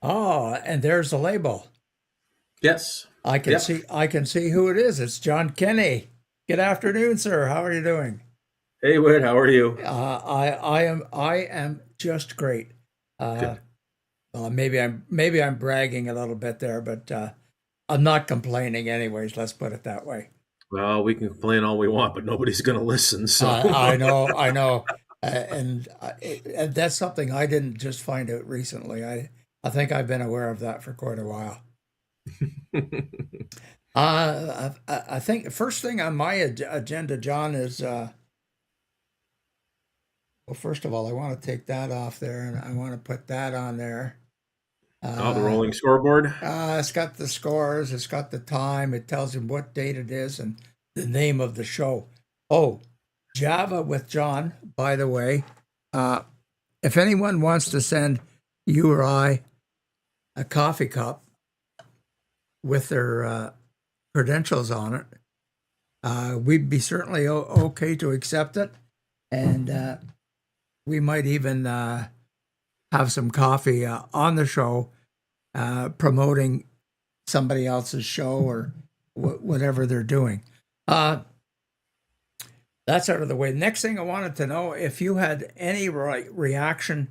Oh, and there's the label. Yes. I can Yep. see who it is. It's John Kenny. Good afternoon, sir. How are you doing? Hey, Whit, how are you? I am just great. Uh, Good. well, maybe I'm bragging a little bit there, but I'm not complaining anyways. Let's put it that way. Well, we can complain all we want, but nobody's going to listen. So, I know, and that's something I didn't just find out recently. I think I've been aware of that for quite a while. I think the first thing on my agenda, John, is well, first of all, I want to take that off there, and I want to put that on there. oh, the Uh, rolling scoreboard. it's got the scores, it's got the time, it tells him what date it is, and the name of the show. Oh, Java with John, by the way. Uh, if anyone wants to send you or I a coffee cup with their credentials on it, we'd be certainly okay to accept it. And we might even have some coffee on the show promoting somebody else's show or whatever they're doing. Uh, that's out of the way. Next thing I wanted to know if you had any reaction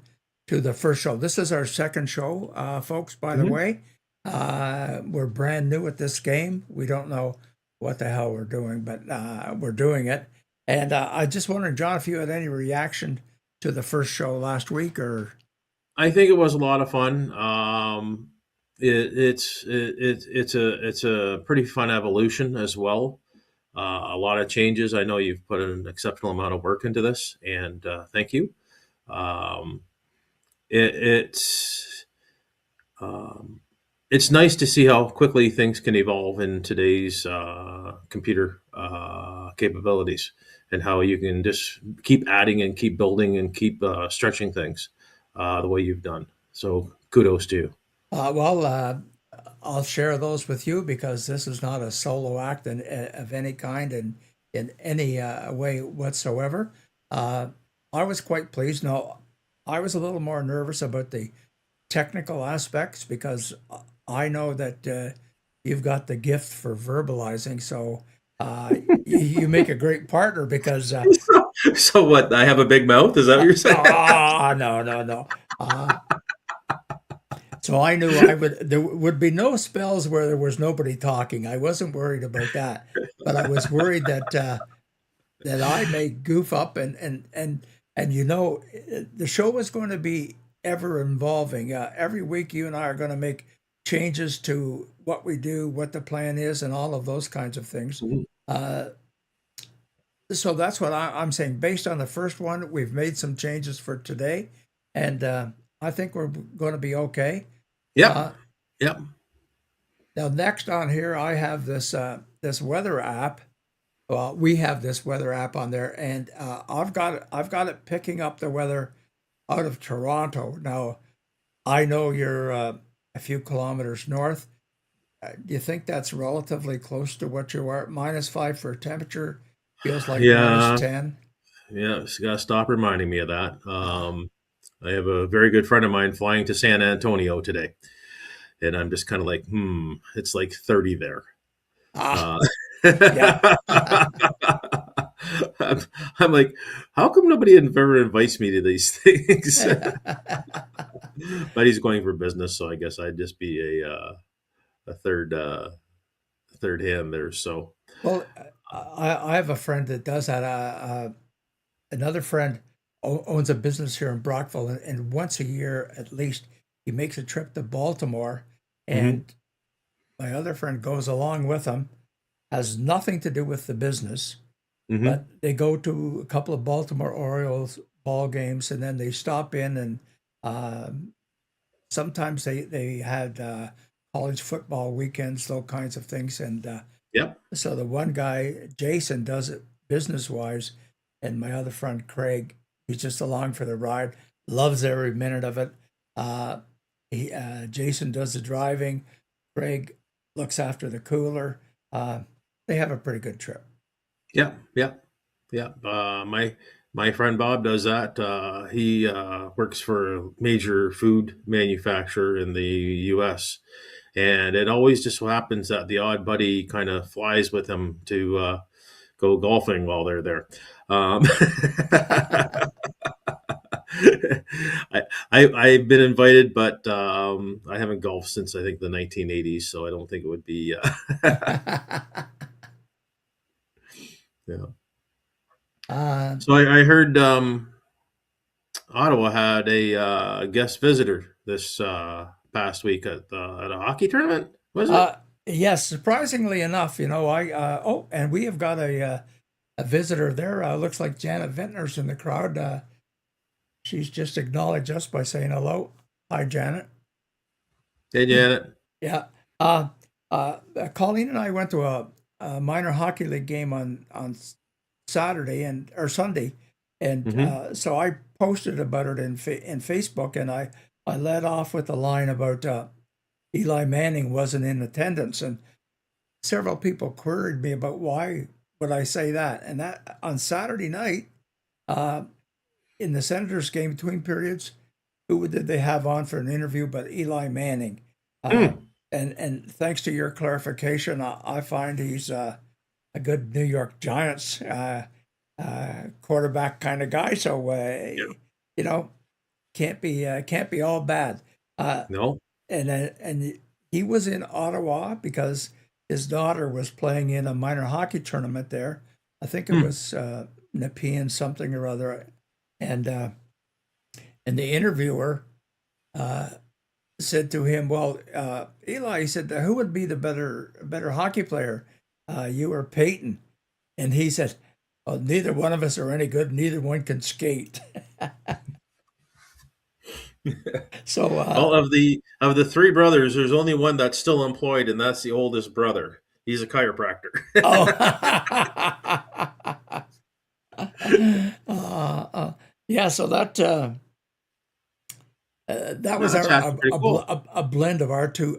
to the first show. This is our second show, folks, by the Mhm. way. We're brand new at this game. We don't know what the hell we're doing, but we're doing it. And I just wondered, John, if you had any reaction to the first show last week or. I think it was a lot of fun. It's a pretty fun evolution as well. A lot of changes. I know you've put an exceptional amount of work into this, and thank you. Um, it's um, it's nice to see how quickly things can evolve in today's computer capabilities, and how you can just keep adding and keep building and keep stretching things the way you've done. So kudos to you. Well, I'll share those with you because this is not a solo act of any kind in any way whatsoever. Uh, I was quite pleased. Now, I was a little more nervous about the technical aspects because I know that you've got the gift for verbalizing. So you make a great partner because So what? I have a big mouth. Is that what you're saying? no, no, no. Uh, So I knew I would. There would be no spells where there was nobody talking. I wasn't worried about that, but I was worried that that I may goof up and the show was going to be ever involving. Every week, you and I are going to make changes to what we do, what the plan is, and all of those kinds of things. Mhm. Uh, so that's what I'm saying. Based on the first one, we've made some changes for today, and I think we're going to be okay. Yep. Uh, Yep. Now, next on here, I have this weather app. Well, we have this weather app on there, and I've got it picking up the weather out of Toronto. Now, I know you're a few kilometers north. Do you think that's relatively close to what you are? -5 for temperature feels like minus Yeah. 10. Yeah. So you gotta stop reminding me of that. I have a very good friend of mine flying to San Antonio today, and I'm just kind of like, it's like 30 there. Ah, Uh, yeah. I'm, I'm like, how come nobody ever invites me to these things? But he's going for business, so I guess I'd just be a third hand there. So Well, I have a friend that does that. Another friend owns a business here in Brockville, and once a year at least, he makes a trip to Baltimore. mhm, And my other friend goes along with him, has nothing to do with the business, mhm. but they go to a couple of Baltimore Orioles ball games, and then they stop in and um, sometimes they had college football weekends, those kinds of things. And Yep. so the one guy, Jason, does it business wise, and my other friend Craig, he's just along for the ride, loves every minute of it. Uh, Jason does the driving, Craig looks after the cooler. Uh, they have a pretty good trip. Yep. Yep. Yep. My My friend Bob does that. He works for a major food manufacturer in the U.S., and it always just so happens that the odd buddy kind of flies with him to go golfing while they're there. Um, I've been invited, but I haven't golfed since I think the 1980s, so I don't think it would be. Yeah. uh, So I heard Ottawa had a guest visitor this past week at a hockey tournament. Was it? uh, yes, surprisingly enough, and we have got a visitor there. Looks like Janet Vintner's in the crowd. She's just acknowledged us by saying hello. Hi, Janet. Hey, Janet. Yeah. Colleen and I went to a minor hockey league game on Saturday and or Sunday, and Hmm. so I posted about it in Facebook, and I led off with the line about Eli Manning wasn't in attendance, and several people queried me about why would I say that, and that on Saturday night uh, in the Senators game between periods, who did they have on for an interview but Eli Manning? Uh, Hmm. and thanks to your clarification, I find he's a good New York Giants quarterback kind of guy. So Yeah. you know, can't be all bad. Uh, No. and he was in Ottawa because his daughter was playing in a minor hockey tournament there. I think it Hmm. was Nepean something or other, and uh, and the interviewer uh, said to him, "Well, Eli," he said, "who would be the better hockey player, you or Peyton?" And he said, "Oh, neither one of us are any good. Neither one can skate." So, Well, of the three brothers, there's only one that's still employed, and that's the oldest brother. He's a chiropractor. oh, yeah. So that No, was that's actually pretty cool. a blend of our two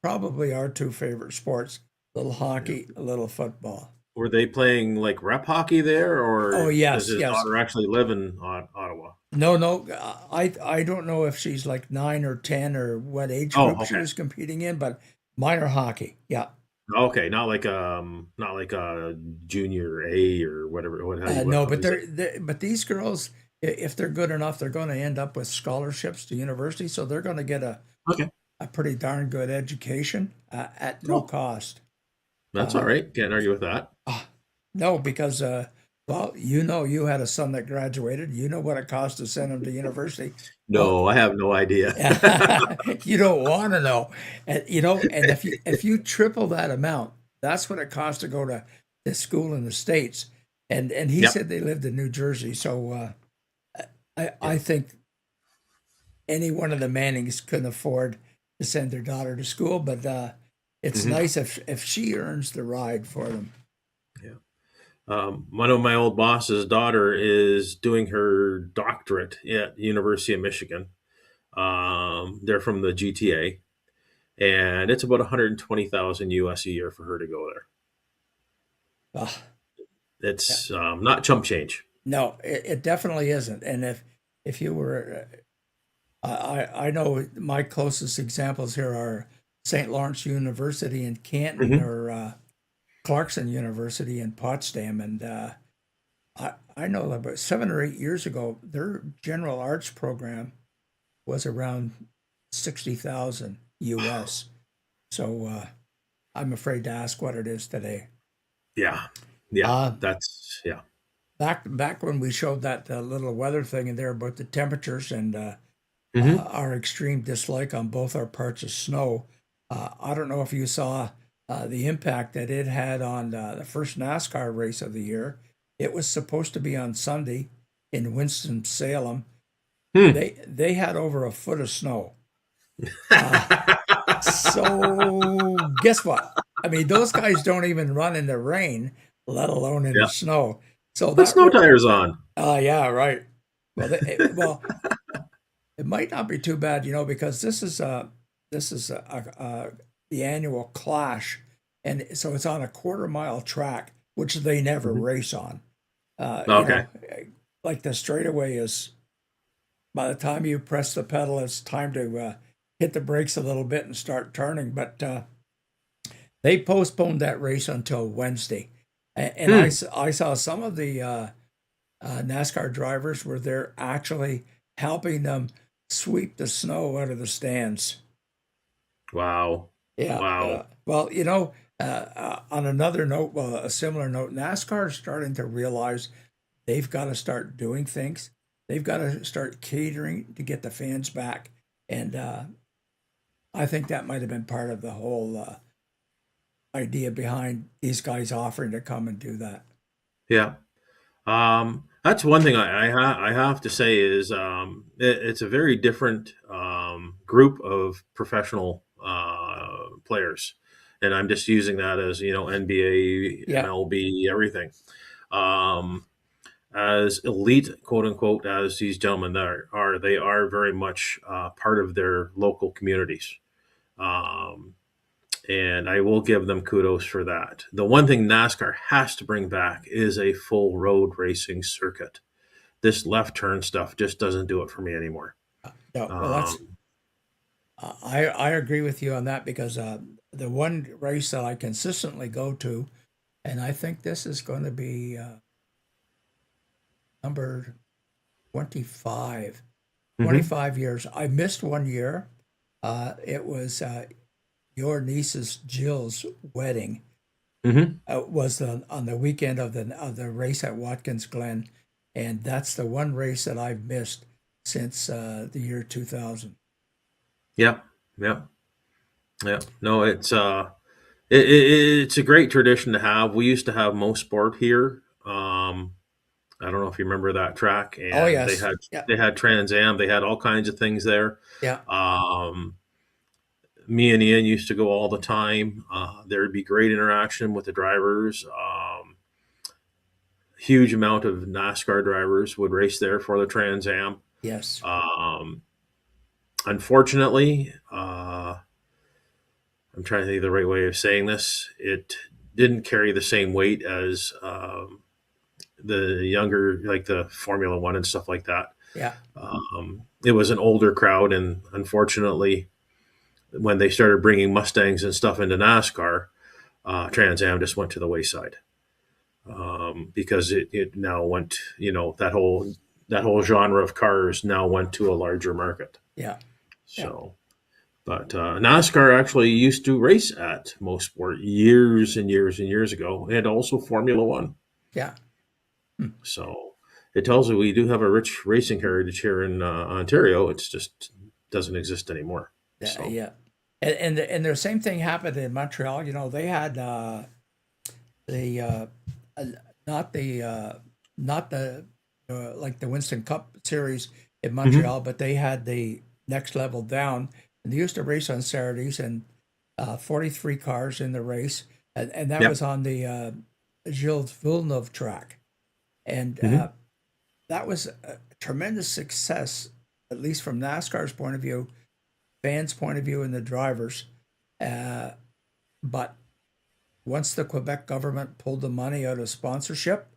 probably our two favorite sports: a little Yeah. hockey, a little football. Were they playing like rep hockey there, Oh or does yes, his yes. daughter actually live in Ottawa? No, no. I don't know if she's like 9 or 10 or what age Oh, group she okay. was competing in, but minor hockey. Yeah. Okay, not like a junior A or whatever. No, How do but you say? but these girls, if they're good enough, they're going to end up with scholarships to university, so they're going to get Okay, a pretty darn good education at no cool. cost. That's all Uh, right. Can't argue with that. no, because well, you had a son that graduated. You know what it costs to send him to university. Oh, No, I have no idea. you don't want to know, and and if you triple that amount, that's what it costs to go to school in the States. And he Yep. said they lived in New Jersey, so I Yep. think any one of the Mannings couldn't afford to send their daughter to school, but it's Hmm. nice if she earns the ride for them. Yeah. One of my old boss's daughter is doing her doctorate at University of Michigan. They're from the GTA, and it's about 120,000 US a year for her to go there. Ah, yeah. It's not chump change. No, it definitely isn't. And if you were, I know my closest examples here are St. Lawrence University in Canton Hmm. or Clarkson University in Potsdam, and I know about 7 or 8 years ago, their general arts program was around 60,000 US. So I'm afraid to ask what it is today. Yeah, yeah, Uh, that's yeah. back when we showed that little weather thing in there about the temperatures and Hmm. our extreme dislike on both our parts of snow. I don't know if you saw the impact that it had on the first NASCAR race of the year. It was supposed to be on Sunday in Winston Salem. Hmm. They had over a foot of snow. Uh, so guess what? I mean, those guys don't even run in the rain, let alone in the Yeah. snow. So Put that, snow tires on. yeah, right. Well, well, it might not be too bad, because this is the annual Clash, and so it's on a quarter mile track, which they never Hmm. race on. Okay. like the straightaway is, by the time you press the pedal, it's time to hit the brakes a little bit and start turning. But they postponed that race until Wednesday. And Hmm. I saw some of the NASCAR drivers were there actually helping them sweep the snow out of the stands. Wow. Yeah. Wow. Well, on another note, well, a similar note, NASCAR is starting to realize they've got to start doing things. They've got to start catering to get the fans back. And I think that might have been part of the whole idea behind these guys offering to come and do that. Yeah. That's one thing I have to say is it's a very different group of professional players, and I'm just using that as NBA, Yeah. MLB, everything. Um, as elite, quote unquote, as these gentlemen are, they are very much part of their local communities. Um, and I will give them kudos for that. The one thing NASCAR has to bring back is a full road racing circuit. This left turn stuff just doesn't do it for me anymore. No, well, Um, I agree with you on that because the one race that I consistently go to, and I think this is going to be number 25, hmm 25 years. I missed one year. It was your niece's Jill's wedding. hmm Was on the weekend of the race at Watkins Glen, and that's the one race that I've missed since the year 2000. Yeah, yeah, yeah. No, it's a great tradition to have. We used to have Mo Sport here. I don't know if you remember that track, Oh and yes, yeah, they had Trans Am. They had all kinds of things there. yeah, Um, Me and Ian used to go all the time. There would be great interaction with the drivers. Huge amount of NASCAR drivers would race there for the Trans Am. yes, Um, Unfortunately, I'm trying to think of the right way of saying this. It didn't carry the same weight as the younger, like the Formula One and stuff like that. yeah, It was an older crowd, and unfortunately, when they started bringing Mustangs and stuff into NASCAR, Trans Am just went to the wayside because it now went, that whole genre of cars now went to a larger market. yeah, yeah, So, but NASCAR actually used to race at Most Sport years and years and years ago, and also Formula One. yeah. Hmm. So it tells you we do have a rich racing heritage here in Ontario. It's just doesn't exist anymore. Yeah, So, yeah. And the same thing happened in Montreal. They had the uh, not the not the like the Winston Cup series in hmm Montreal, but they had the next level down. And they used to race on Saturdays and 43 cars in the race, and that yeah, was on the Gilles Villeneuve track, and hmm that was a tremendous success, at least from NASCAR's point of view, fans' point of view, and the drivers. Uh, but once the Quebec government pulled the money out of sponsorship,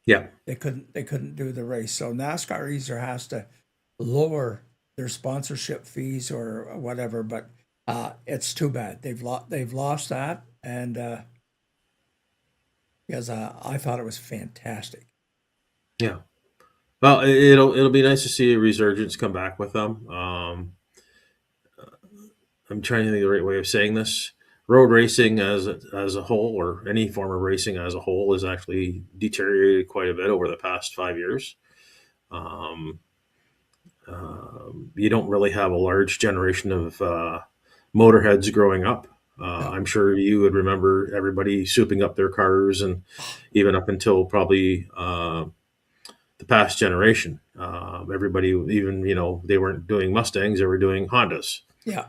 yeah, they couldn't do the race. So NASCAR either has to lower their sponsorship fees or whatever. But it's too bad they've lost that, and because I thought it was fantastic. yeah. Well, it'll be nice to see a resurgence come back with them. I'm trying to think of the right way of saying this. Road racing as a whole, or any form of racing as a whole, has actually deteriorated quite a bit over the past 5 years. Um, you don't really have a large generation of motorheads growing up. No, I'm sure you would remember everybody souping up their cars, and even up until probably the past generation, everybody, even they weren't doing Mustangs; they were doing Hondas. yeah,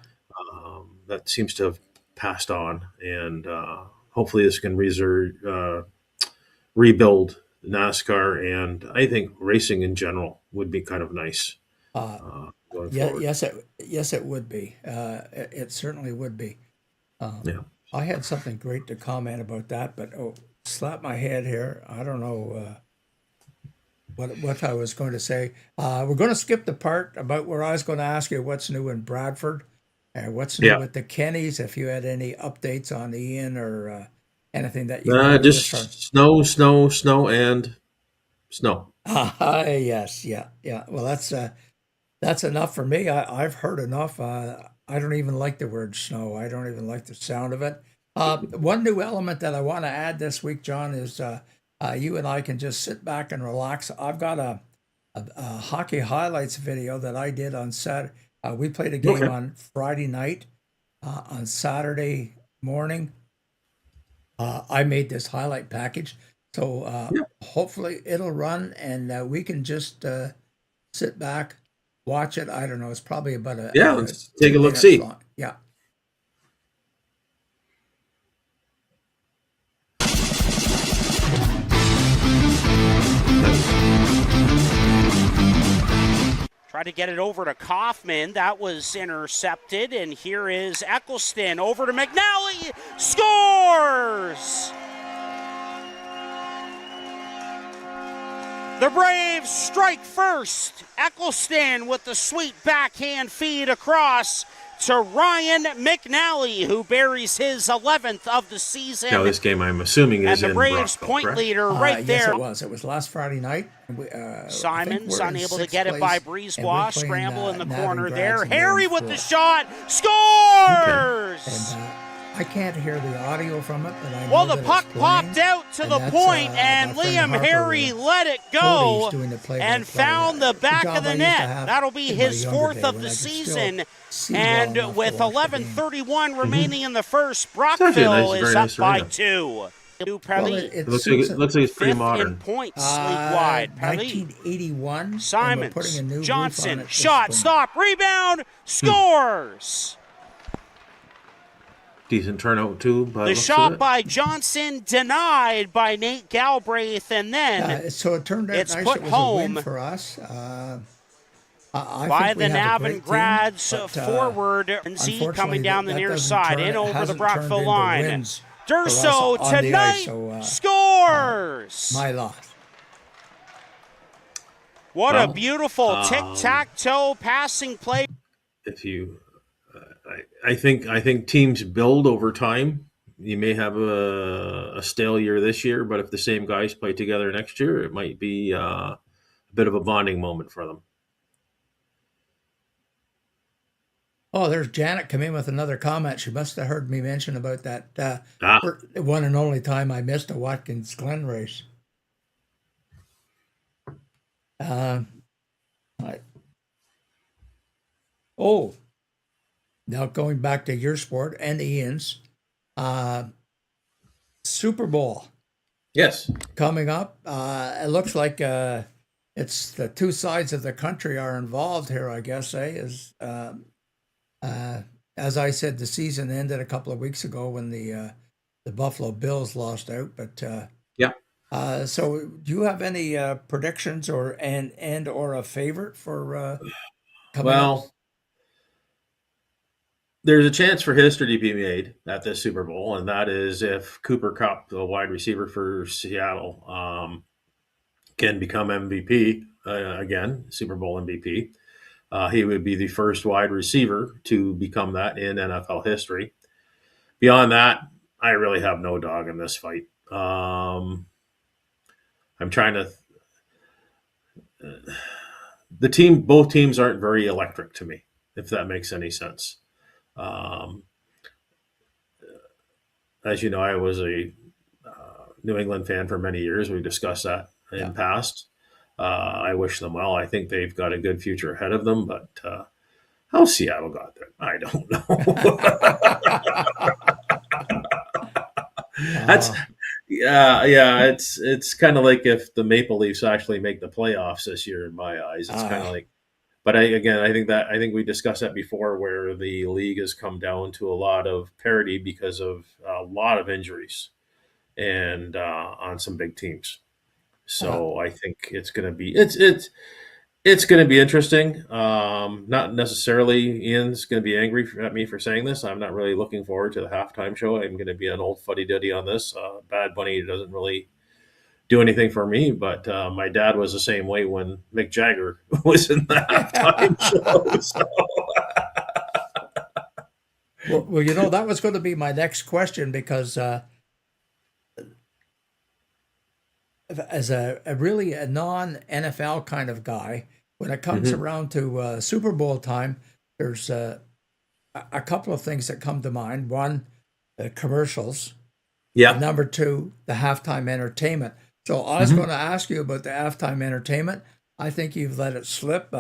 That seems to have passed on, and hopefully this can rebuild NASCAR, and I think racing in general would be kind of nice uh, going yeah, forward. yes, it would be. It certainly would be. Um, Yeah. I had something great to comment about that, but slap my head here. I don't know. what I was going to say. We're going to skip the part about where I was going to ask you what's new in Bradford and what's new Yeah. with the Kennys. If you had any updates on Ian or anything that you wanted to start. Just snow, snow, snow, and snow. Yes, yeah, yeah. Well, that's enough for me. I've heard enough. I don't even like the word snow. I don't even like the sound of it. One new element that I want to add this week, John, is you and I can just sit back and relax. I've got a hockey highlights video that I did on Saturday. We played a game Okay. on Friday night. On Saturday morning, I made this highlight package. So Yeah. hopefully it'll run and we can just sit back, watch it. I don't know. It's probably about Yeah. Let's take a look. 2 minutes See. long. Yeah. Tried to get it over to Kaufman. That was intercepted. And here is Eccleston over to McNally. Scores! The Braves strike first. Eccleston with the sweet backhand feed across to Ryan McNally, who buries his 11th of the season. Now this game, I'm assuming, and is the in Braves Brockville, point correct? leader right Yes, there. it was. It was last Friday night. Simons unable to get it by Breezebois. Scramble in the corner there. Harry Harry with the shot. Scores! And I can't hear the audio from it, but I know Well, the that puck it's playing. popped out to And the that's, point, my and friend Liam Harper, Harry let it go Cody's doing the play-by-play. and found the back Job of the I used to net. have That'll be in my his younger fourth day of when the I could still season. see well And enough to with watch the game. 11:31 remaining in the first, actually a Brockville nice- is very up nice by arena. 2. Well, Pelly, it It looks suits like it's pretty fifth modern. in points league-wide. Pelly, 1981. and we're putting a Simons, new roof on Johnson, it this shot, spring. stop, rebound, scores! Decent turnout too. By The looks of shot it. by Johnson denied by Nate Galbraith, and then So it turned out it's nice. put It was home a win for us. I by think we the have a great team, Navan-Grad's but, forward. Z unfortunately, coming down the that near doesn't side, turn- in over the hasn't turned Brockville into line. wins for us Durso on the tonight ice, so, scores! My loss. What Well, a beautiful tic-tac-toe passing play. If you, I think teams build over time. You may have a stale year this year, but if the same guys play together next year, it might be a bit of a bonding moment for them. Oh, there's Janet come in with another comment. She must have heard me mention about that Ah, one and only time I missed a Watkins Glen race. I- oh, now going back to your sport and Ian's, Super Bowl yes. coming up. It looks like it's the two sides of the country are involved here, I guess, as I said, the season ended a couple of weeks ago when the Buffalo Bills lost out. But Yeah. so, do you have any predictions or a favorite for coming up? Well, there's a chance for history to be made at this Super Bowl, and that is if Cooper Kupp, the wide receiver for Seattle, can become MVP again, Super Bowl MVP. He would be the first wide receiver to become that in NFL history. Beyond that, I really have no dog in this fight. I'm trying to. Both teams aren't very electric to me, if that makes any sense. As you know, I was a New England fan for many years. We discussed that in past. I wish them well. I think they've got a good future ahead of them, but how Seattle got there, I don't know. That's It's kind of like if the Maple Leafs actually make the playoffs this year. In my eyes, it's kind of like. But I think we discussed that before, where the league has come down to a lot of parity because of a lot of injuries, and on some big teams. So I think it's going to be it's going to be interesting. Not necessarily Ian's going to be angry at me for saying this. I'm not really looking forward to the halftime show. I'm going to be an old fuddy duddy on this. Bad Bunny doesn't really do anything for me, but my dad was the same way when Mick Jagger was in the halftime show. So, Well, that was going to be my next question because as a really a non NFL kind of guy, when it comes mhm. around to Super Bowl time, there's a couple of things that come to mind. One, commercials, and Yeah. number two, the halftime entertainment. So I was going Mhm. to ask you about the halftime entertainment. I think you've let it slip.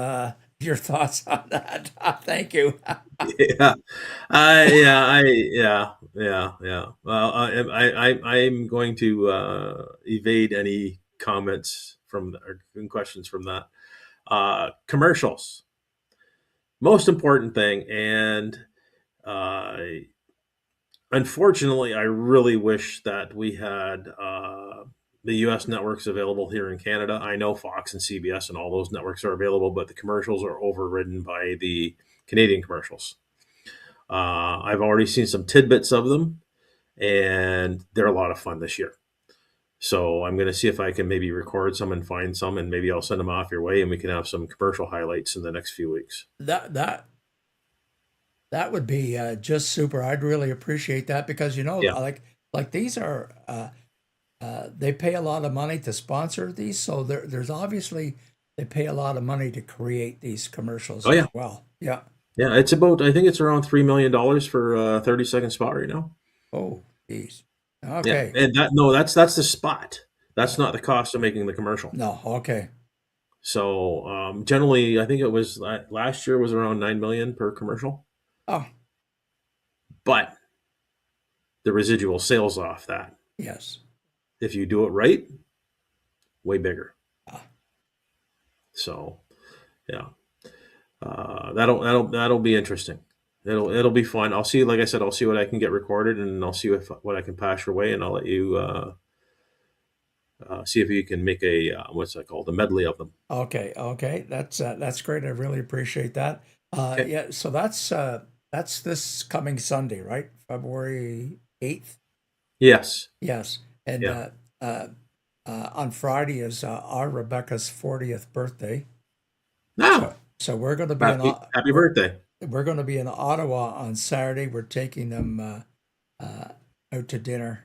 Your thoughts on that? Thank you. Yeah. Yeah. Well, I'm going to evade any comments or questions from that. Commercials, most important thing, and uh, unfortunately, I really wish that we had the U.S. networks available here in Canada. I know Fox and CBS and all those networks are available, but the commercials are overridden by the Canadian commercials. I've already seen some tidbits of them, and they're a lot of fun this year. So I'm going to see if I can maybe record some and find some, and maybe I'll send them off your way, and we can have some commercial highlights in the next few weeks. That that would be just super. I'd really appreciate that because Yeah. like these are they pay a lot of money to sponsor these, so there's obviously they pay a lot of money to create these commercials Oh as yeah. well. Yeah. Yeah. It's about, I think it's around $3 million for a 30-second spot right now. Oh, geez. Yeah. Okay. And no, that's the spot. That's Uh, not the cost of making the commercial. no. Okay. So generally, I think it was last year was around 9 million per commercial, Oh, but the residual sales off that, yes. if you do it right, way bigger. Ah, So yeah, that'll be interesting. It'll be fun. I'll see. Like I said, I'll see what I can get recorded, and I'll see what I can pass your way, and I'll let you see if you can make a what's that called, a medley of them. okay. Okay. That's great. I really appreciate that. Okay. Yeah. So that's this coming Sunday, right? February 8th. Yes. Yes. And Yeah. uh, on Friday is our Rebecca's 40th birthday. Now, So we're going to be happy birthday. we're going to be in Ottawa on Saturday. We're taking them out to dinner.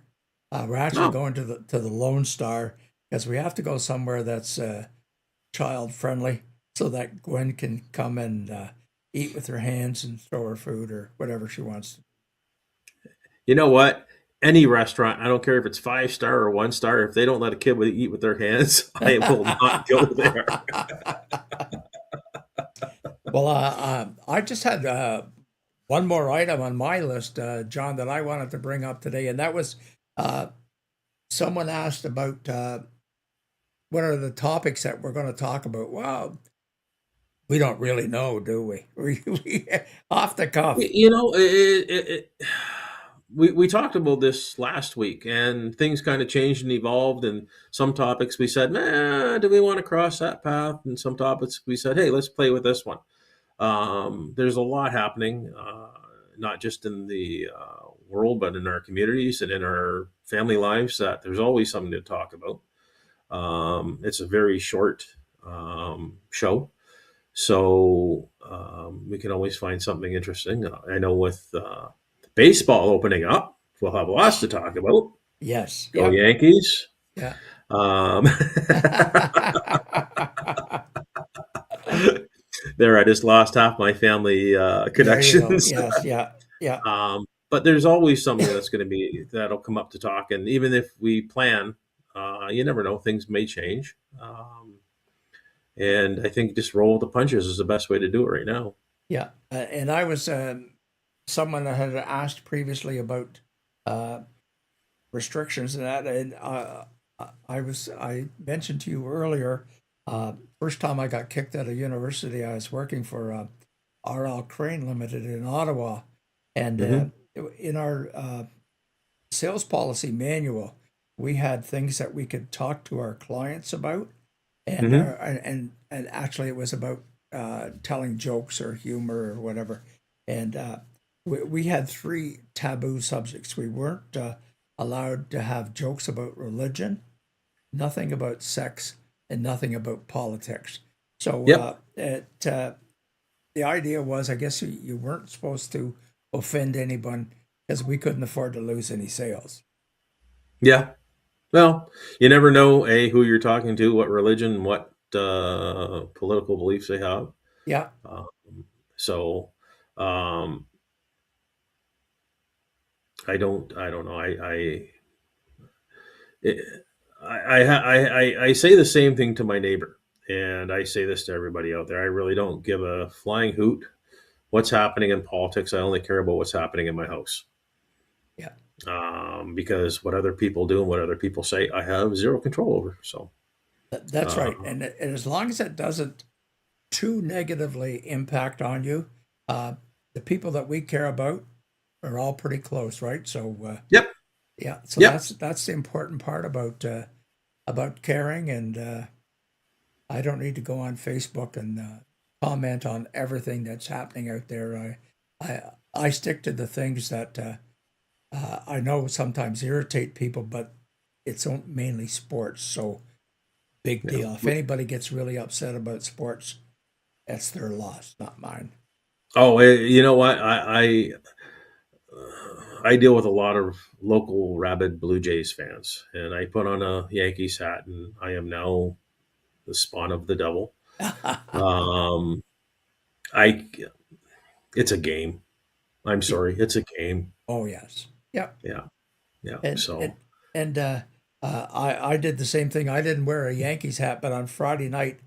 We're actually Oh, going to the Lone Star because we have to go somewhere that's child friendly, so that Gwen can come and eat with her hands and throw her food or whatever she wants. you know what? Any restaurant, I don't care if it's 5 star or 1 star, if they don't let a kid eat with their hands, I will not go there. Well, I just had one more item on my list, John, that I wanted to bring up today, and that was uh, someone asked about what are the topics that we're going to talk about. Well, we don't really know, do we? We off the cuff. You know, we talked about this last week, and things kind of changed and evolved. And some topics we said, "Man, do we want to cross that path?" And some topics we said, "Hey, let's play with this one." There's a lot happening, not just in the world, but in our communities and in our family lives. That there's always something to talk about. It's a very short show, so we can always find something interesting. I know with baseball opening up, we'll have lots to talk about. Yes. Go Yep. Yankees! Yeah. Um, there, I just lost half my family There you go. connections. Yes. Yeah. Yeah. But there's always something that'll come up to talk, and even if we plan, you never know, things may change. And I think just roll with the punches is the best way to do it right now. Yeah. And I was someone that had asked previously about uh, restrictions and that, and I mentioned to you earlier. First time I got kicked out of university, I was working for RL Crane Limited in Ottawa, and Hmm. in our sales policy manual, we had things that we could talk to our clients about, and Hmm. and actually it was about telling jokes or humor or whatever, and we had three taboo subjects. We weren't allowed to have jokes about religion. nothing about sex and nothing about politics. So Yep. the idea was, I guess you weren't supposed to offend anyone because we couldn't afford to lose any sales. Yeah. Well, you never know, who you're talking to, what religion, what political beliefs they have. Yeah, Um, so um, I don't know. It, I say the same thing to my neighbor, and I say this to everybody out there. I really don't give a flying hoot what's happening in politics. I only care about what's happening in my house. yeah. Because what other people do and what other people say, I have zero control over. So, That's uh, right. And as long as it doesn't too negatively impact on you, uh, the people that we care about are all pretty close, right? So yep, yeah, so yep. that's the important part about caring. And I don't need to go on Facebook and comment on everything that's happening out there. I stick to the things that I know sometimes irritate people, but it's mainly sports. So big Yeah. deal. If anybody gets really upset about sports, that's their loss, not mine. Oh, you know what? I deal with a lot of local rabid Blue Jays fans, and I put on a Yankees hat, and I am now the spawn of the devil. Um, I it's a game. I'm Yeah. sorry, it's a game. Oh yes. Yep. Yeah, yeah. And and So and I did the same thing. I didn't wear a Yankees hat, but on Friday night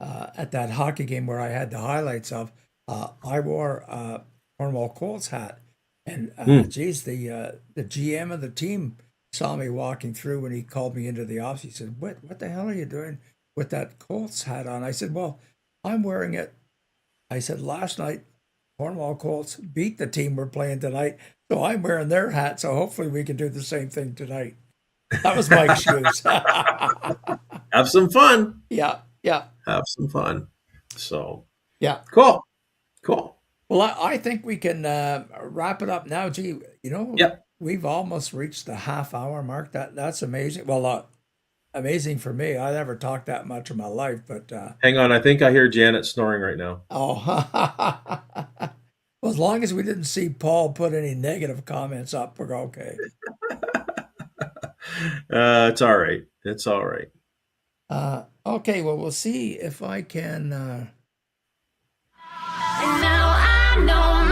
at that hockey game where I had the highlights of, I wore a Cornwall Colts hat, and mm, geez, the GM of the team saw me walking through and he called me into the office. He said, "What the hell are you doing with that Colts hat on?" I said, "Well, I'm wearing it." I said, "Last night Cornwall Colts beat the team we're playing tonight, so I'm wearing their hat. So hopefully we can do the same thing tonight." That was my excuse. have some fun. Yeah, yeah, Have some fun. So yeah. cool, cool. Well, I think we can wrap it up now. Gee, Yep. we've almost reached the half-hour mark. That's amazing. Well, amazing for me. I never talked that much in my life, but Hang on, I think I hear Janet snoring right now. oh, well, as long as we didn't see Paul put any negative comments up, we're okay. It's all right. It's all right. Okay, well, we'll see if I can. And now I know